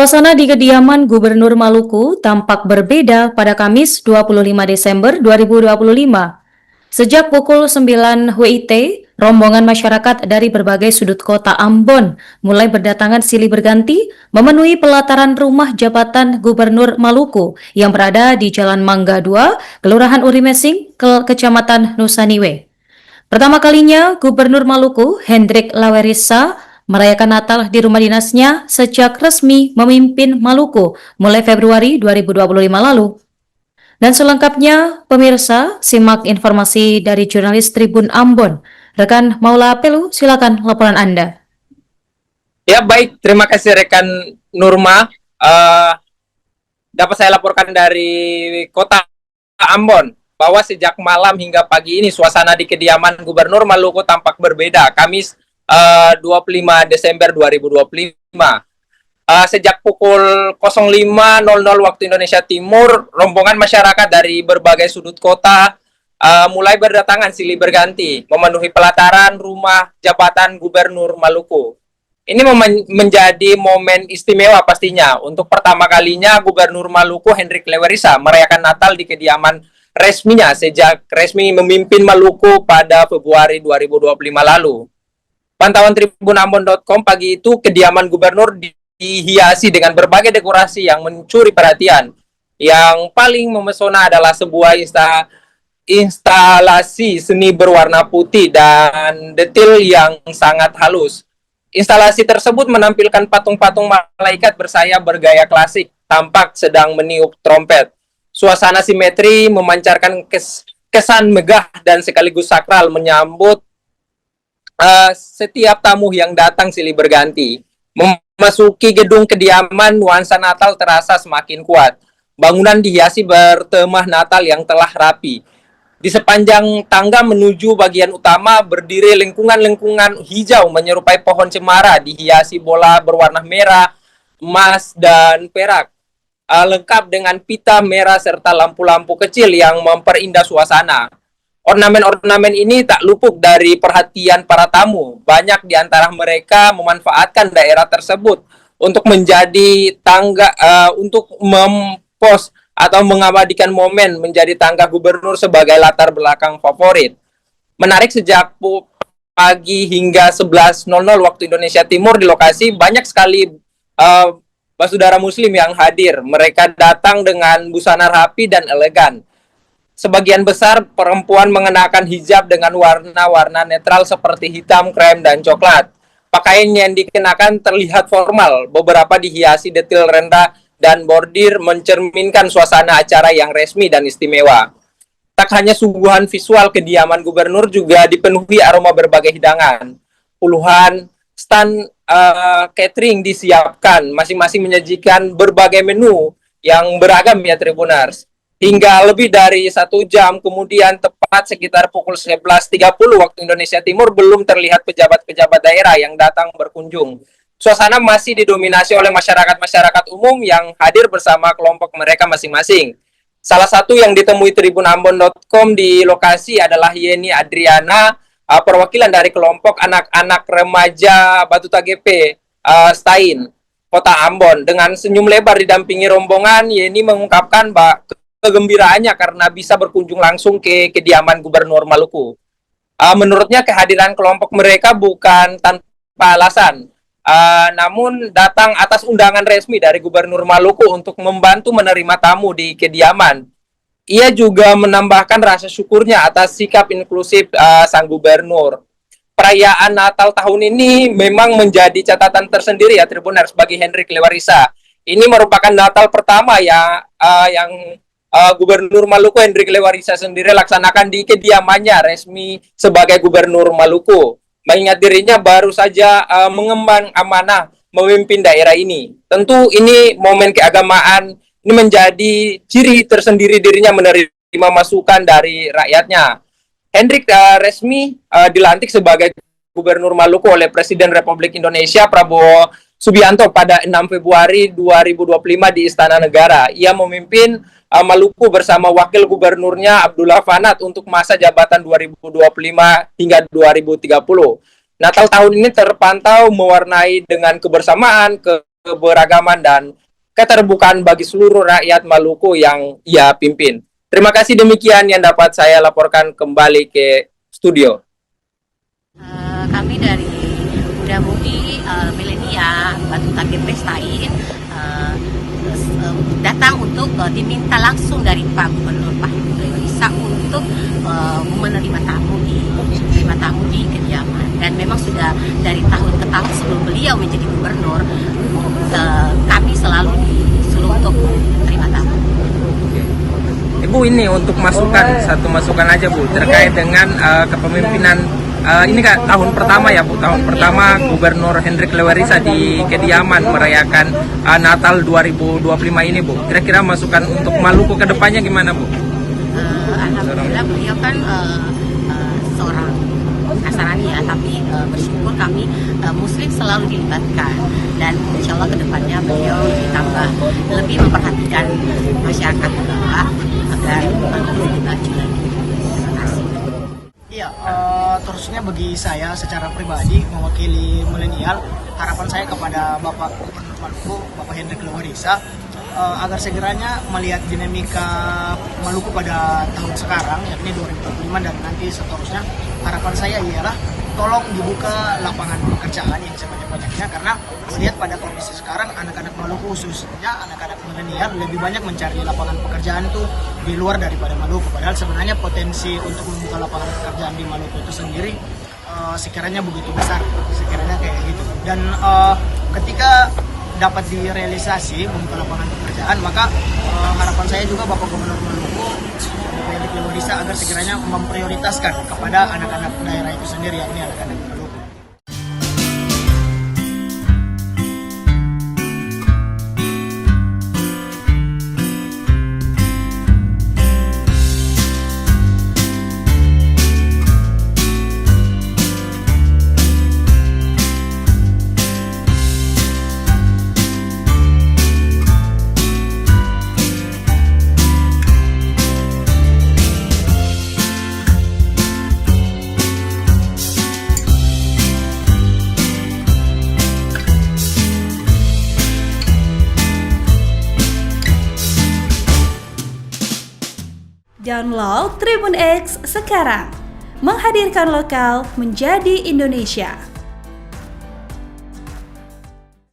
Suasana di kediaman Gubernur Maluku tampak berbeda pada Kamis 25 Desember 2025. Sejak pukul 9 WIT, rombongan masyarakat dari berbagai sudut kota Ambon mulai berdatangan silih berganti memenuhi pelataran rumah jabatan Gubernur Maluku yang berada di Jalan Mangga 2, Kelurahan Urimesing, Kecamatan Nusaniwe. Pertama kalinya, Gubernur Maluku, Hendrik Lawerissa, merayakan Natal di rumah dinasnya sejak resmi memimpin Maluku mulai Februari 2025 lalu. Dan selengkapnya, pemirsa, simak informasi dari jurnalis Tribun Ambon. Rekan Maula Pelu, silakan laporan Anda. Ya, baik. Terima kasih rekan Nurma. Dapat saya laporkan dari kota Ambon bahwa sejak malam hingga pagi ini suasana di kediaman Gubernur Maluku tampak berbeda. Kamis 25 Desember 2025. Sejak pukul 05.00 waktu Indonesia Timur, rombongan masyarakat dari berbagai sudut kota mulai berdatangan silih berganti memenuhi pelataran rumah jabatan Gubernur Maluku. Ini menjadi momen istimewa pastinya. Untuk pertama kalinya Gubernur Maluku Hendrik Lawerissa merayakan Natal di kediaman resminya sejak resmi memimpin Maluku pada Februari 2025 lalu. Pantauan tribunambon.com pagi itu kediaman gubernur dihiasi dengan berbagai dekorasi yang mencuri perhatian. Yang paling memesona adalah sebuah instalasi seni berwarna putih dan detail yang sangat halus. Instalasi tersebut menampilkan patung-patung malaikat bersayap bergaya klasik, tampak sedang meniup trompet. Suasana simetri memancarkan kesan megah dan sekaligus sakral menyambut setiap tamu yang datang silih berganti. Memasuki gedung kediaman, nuansa Natal terasa semakin kuat. Bangunan dihiasi bertema Natal yang telah rapi. Di sepanjang tangga menuju bagian utama berdiri lengkungan-lengkungan hijau menyerupai pohon cemara dihiasi bola berwarna merah, emas, dan perak. Lengkap dengan pita merah serta lampu-lampu kecil yang memperindah suasana. Ornamen-ornamen ini tak luput dari perhatian para tamu. Banyak di antara mereka memanfaatkan daerah tersebut untuk menjadi tangga, untuk mempost atau mengabadikan momen menjadi tangga gubernur sebagai latar belakang favorit. Menarik, sejak pagi hingga 11.00 waktu Indonesia Timur di lokasi banyak sekali saudara muslim yang hadir. Mereka datang dengan busana rapi dan elegan. Sebagian besar perempuan mengenakan hijab dengan warna-warna netral seperti hitam, krem, dan coklat. Pakaian yang dikenakan terlihat formal, beberapa dihiasi detail rendah dan bordir mencerminkan suasana acara yang resmi dan istimewa. Tak hanya suguhan visual, kediaman gubernur juga dipenuhi aroma berbagai hidangan. Puluhan stand catering disiapkan, masing-masing menyajikan berbagai menu yang beragam ya Tribuners. Hingga lebih dari 1 jam kemudian, tepat sekitar pukul 11.30 waktu Indonesia Timur, belum terlihat pejabat-pejabat daerah yang datang berkunjung. Suasana masih didominasi oleh masyarakat-masyarakat umum yang hadir bersama kelompok mereka masing-masing. Salah satu yang ditemui tribunambon.com di lokasi adalah Yeni Adriana, perwakilan dari kelompok anak-anak remaja Batuta GP Stain, Kota Ambon. Dengan senyum lebar didampingi rombongan, Yeni mengungkapkan kegembiraannya karena bisa berkunjung langsung ke kediaman Gubernur Maluku. Menurutnya kehadiran kelompok mereka bukan tanpa alasan. Namun datang atas undangan resmi dari Gubernur Maluku untuk membantu menerima tamu di kediaman. Ia juga menambahkan rasa syukurnya atas sikap inklusif sang gubernur. Perayaan Natal tahun ini memang menjadi catatan tersendiri ya Tribuners bagi Hendrik Lawerissa. Ini merupakan Natal pertama yang Gubernur Maluku Hendrik Lawerissa sendiri laksanakan di kediamannya resmi sebagai Gubernur Maluku. Mengingat dirinya baru saja mengemban amanah memimpin daerah ini. Tentu ini momen keagamaan, ini menjadi ciri tersendiri dirinya menerima masukan dari rakyatnya. Hendrik resmi dilantik sebagai Gubernur Maluku oleh Presiden Republik Indonesia Prabowo Subianto pada 6 Februari 2025 di Istana Negara. Ia memimpin Maluku bersama Wakil Gubernurnya Abdullah Fanat untuk masa jabatan 2025 hingga 2030. Natal tahun ini terpantau mewarnai dengan kebersamaan, keberagaman dan keterbukaan bagi seluruh rakyat Maluku yang ia pimpin. Terima kasih, demikian yang dapat saya laporkan kembali ke studio. Kami dari Muda Mudi Milenia Batu Takir Pestain datang untuk diminta langsung dari Pak Gubernur Pak Lewisa untuk menerima tamu di kediaman, dan memang sudah dari tahun ke tahun sebelum beliau menjadi gubernur kami selalu disuruh untuk terima tamu. Ibu, ini untuk satu masukan aja Bu, terkait dengan kepemimpinan ini Kak, tahun pertama ya Bu, tahun pertama Gubernur Hendrik Lewerisa di kediaman merayakan Natal 2025 ini Bu. Kira-kira masukan untuk Maluku ke depannya gimana Bu? Alhamdulillah beliau kan seorang Nasrani ya, tapi bersyukur kami Muslim selalu dilibatkan, dan insya Allah kedepannya beliau ditambah lebih memperhatikan masyarakat ke bawah agar lebih maju lagi. Terima kasih. Iya, terusnya bagi saya secara pribadi mewakili milenial, harapan saya kepada Bapak Gubernur Maluku, Bapak Hendrik Lewerisa, agar segeranya melihat dinamika Maluku pada tahun sekarang, yakni 2025 dan nanti seterusnya. Harapan saya ialah tolong dibuka lapangan pekerjaan yang sebanyak-banyaknya, karena melihat pada kondisi sekarang anak-anak Maluku, khususnya anak-anak milenial, lebih banyak mencari lapangan pekerjaan itu di luar daripada Maluku. Padahal sebenarnya potensi untuk membuka lapangan pekerjaan di Maluku itu sendiri sekiranya begitu besar, sekiranya kayak gitu. Dan ketika dapat direalisasi membuka lapangan pekerjaan, maka harapan saya juga Bapak Gubernur Maluku, Bapak Hendrik Lewerisa, agar segera memprioritaskan kepada anak-anak daerah itu sendiri, yakni anak-anak Maluku. Download Tribun X sekarang, menghadirkan lokal menjadi Indonesia.